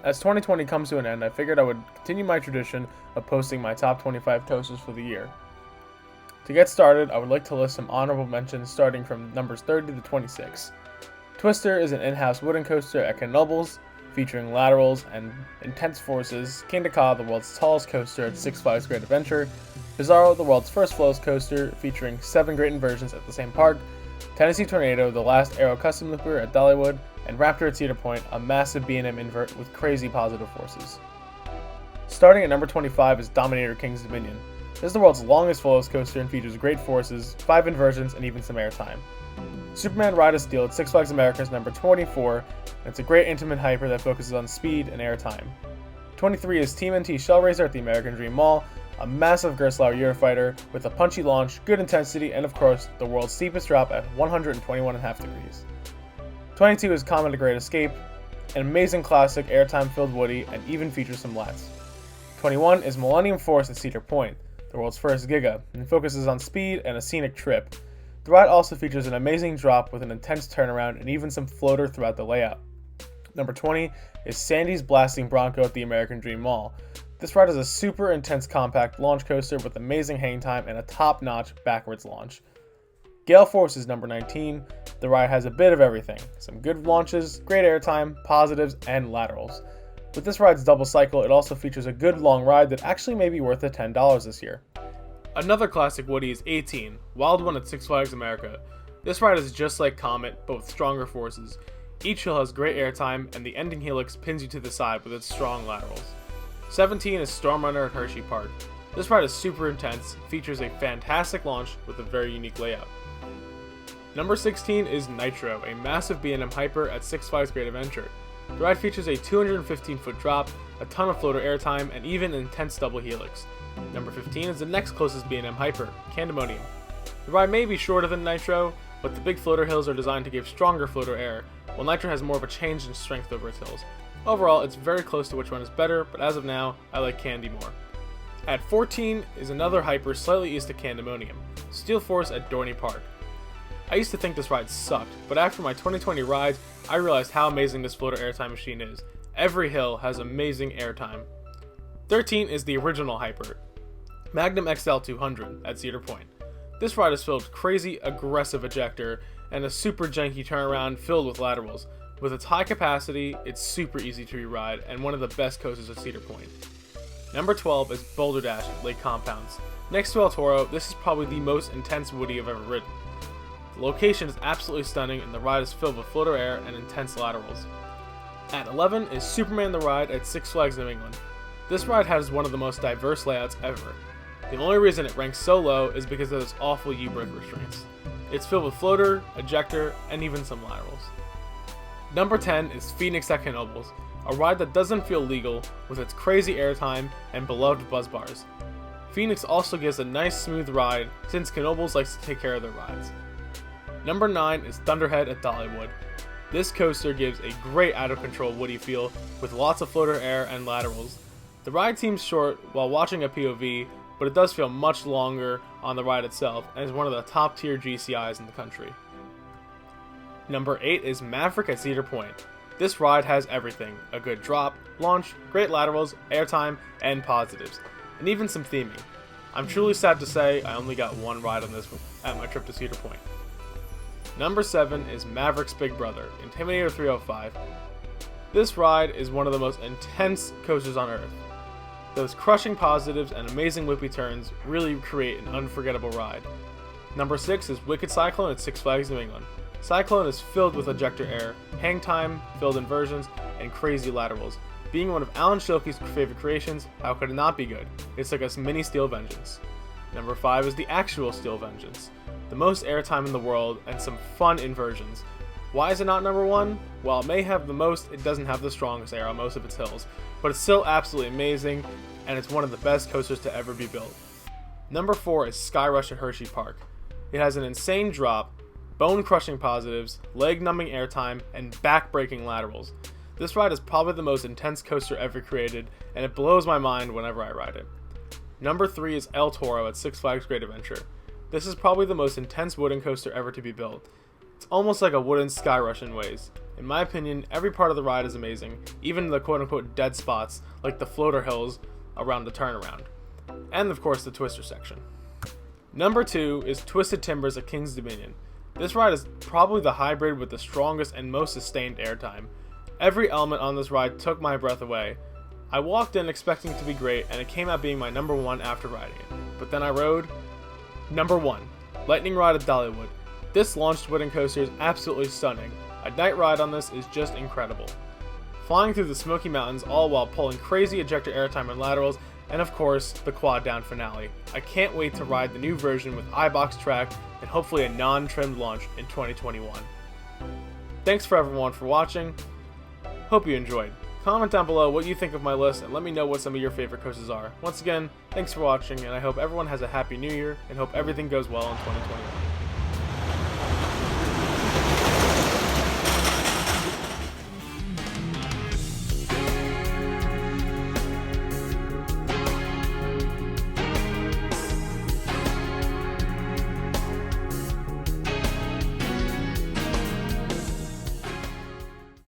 As 2020 comes to an end, I figured I would continue my tradition of posting my top 25 coasters for the year. To get started, I would like to list some honorable mentions starting from numbers 30 to 26. Twister is an in-house wooden coaster at Knoebels, featuring laterals and intense forces. King Ka, the world's tallest coaster at Six Flags Great Adventure. Bizarro, the world's first flows coaster, featuring 7 great inversions at the same park. Tennessee Tornado, the last aero custom looper at Dollywood. And Raptor at Cedar Point, a massive B&M invert with crazy positive forces. Starting at number 25 is Dominator King's Dominion. This is the world's longest flows coaster and features great forces, 5 inversions, and even some airtime. Superman Ride of Steel at Six Flags America is number 24, and it's a great intimate hyper that focuses on speed and airtime. 23 is Team NT Shellraiser at the American Dream Mall, a massive Gerstlauer Eurofighter with a punchy launch, good intensity, and of course, the world's steepest drop at 121.5 degrees. 22 is Comet the Great Escape, an amazing classic airtime-filled Woody, and even features some lats. 21 is Millennium Force at Cedar Point, the world's first Giga, and focuses on speed and a scenic trip. The ride also features an amazing drop with an intense turnaround and even some floater throughout the layout. Number 20 is Sandy's Blasting Bronco at the American Dream Mall. This ride is a super intense compact launch coaster with amazing hang time and a top-notch backwards launch. Gale Force is number 19. The ride has a bit of everything. Some good launches, great airtime, positives, and laterals. With this ride's double cycle, it also features a good long ride that actually may be worth the $10 this year. Another classic Woody is 18, Wild One at Six Flags America. This ride is just like Comet, but with stronger forces. Each hill has great airtime, and the ending helix pins you to the side with its strong laterals. 17 is Storm Runner at Hershey Park. This ride is super intense, features a fantastic launch with a very unique layout. Number 16 is Nitro, a massive B&M hyper at Six Flags Great Adventure. The ride features a 215-foot drop, a ton of floater airtime, and even an intense double helix. Number 15 is the next closest B&M hyper, Candemonium. The ride may be shorter than Nitro, but the big floater hills are designed to give stronger floater air, while Nitro has more of a change in strength over its hills. Overall, it's very close to which one is better, but as of now, I like Candy more. At 14 is another hyper slightly east of Candemonium, Steel Force at Dorney Park. I used to think this ride sucked, but after my 2020 rides, I realized how amazing this floater airtime machine is. Every hill has amazing airtime. 13 is the original hyper, Magnum XL 200 at Cedar Point. This ride is filled with crazy, aggressive ejector and a super janky turnaround filled with laterals. With its high capacity, it's super easy to re-ride and one of the best coasters at Cedar Point. Number 12 is Boulder Dash at Lake Compounce. Next to El Toro, this is probably the most intense Woody I've ever ridden. The location is absolutely stunning and the ride is filled with floater air and intense laterals. At 11 is Superman the Ride at Six Flags New England. This ride has one of the most diverse layouts ever. The only reason it ranks so low is because of those awful U-brake restraints. It's filled with floater, ejector, and even some laterals. Number 10 is Phoenix at Knoebels, a ride that doesn't feel legal with its crazy airtime and beloved buzz bars. Phoenix also gives a nice smooth ride since Knoebels likes to take care of their rides. Number 9 is Thunderhead at Dollywood. This coaster gives a great out-of-control Woody feel with lots of floater air and laterals. The ride seems short while watching a POV, but it does feel much longer on the ride itself and is one of the top-tier GCIs in the country. Number 8 is Maverick at Cedar Point. This ride has everything: a good drop, launch, great laterals, airtime, and positives, and even some theming. I'm truly sad to say I only got one ride on this at my trip to Cedar Point. Number 7 is Maverick's Big Brother, Intimidator 305. This ride is one of the most intense coasters on earth. Those crushing positives and amazing loopy turns really create an unforgettable ride. Number 6 is Wicked Cyclone at Six Flags New England. Cyclone is filled with ejector air, hang time, filled inversions, and crazy laterals. Being one of Alan Schilke's favorite creations, how could it not be good? It's like a mini Steel Vengeance. Number 5 is the actual Steel Vengeance. The most airtime in the world and some fun inversions. Why is it not number 1? While it may have the most, it doesn't have the strongest air on most of its hills, but it's still absolutely amazing, and it's one of the best coasters to ever be built. Number 4 is Sky Rush at Hershey Park. It has an insane drop, bone-crushing positives, leg-numbing airtime, and back-breaking laterals. This ride is probably the most intense coaster ever created, and it blows my mind whenever I ride it. Number 3 is El Toro at Six Flags Great Adventure. This is probably the most intense wooden coaster ever to be built. It's almost like a wooden Sky Rush in ways. In my opinion, every part of the ride is amazing, even the quote-unquote dead spots like the floater hills around the turnaround. And of course the twister section. Number 2 is Twisted Timbers at King's Dominion. This ride is probably the hybrid with the strongest and most sustained airtime. Every element on this ride took my breath away. I walked in expecting it to be great, and it came out being my number 1 after riding it. But then I rode number 1, Lightning Rod at Dollywood. This launched wooden coaster is absolutely stunning. A night ride on this is just incredible. Flying through the Smoky Mountains all while pulling crazy ejector airtime and laterals, and of course, the quad down finale. I can't wait to ride the new version with iBox track and hopefully a non-trimmed launch in 2021. Thanks for everyone for watching. Hope you enjoyed. Comment down below what you think of my list and let me know what some of your favorite coasters are. Once again, thanks for watching, and I hope everyone has a happy new year and hope everything goes well in 2021.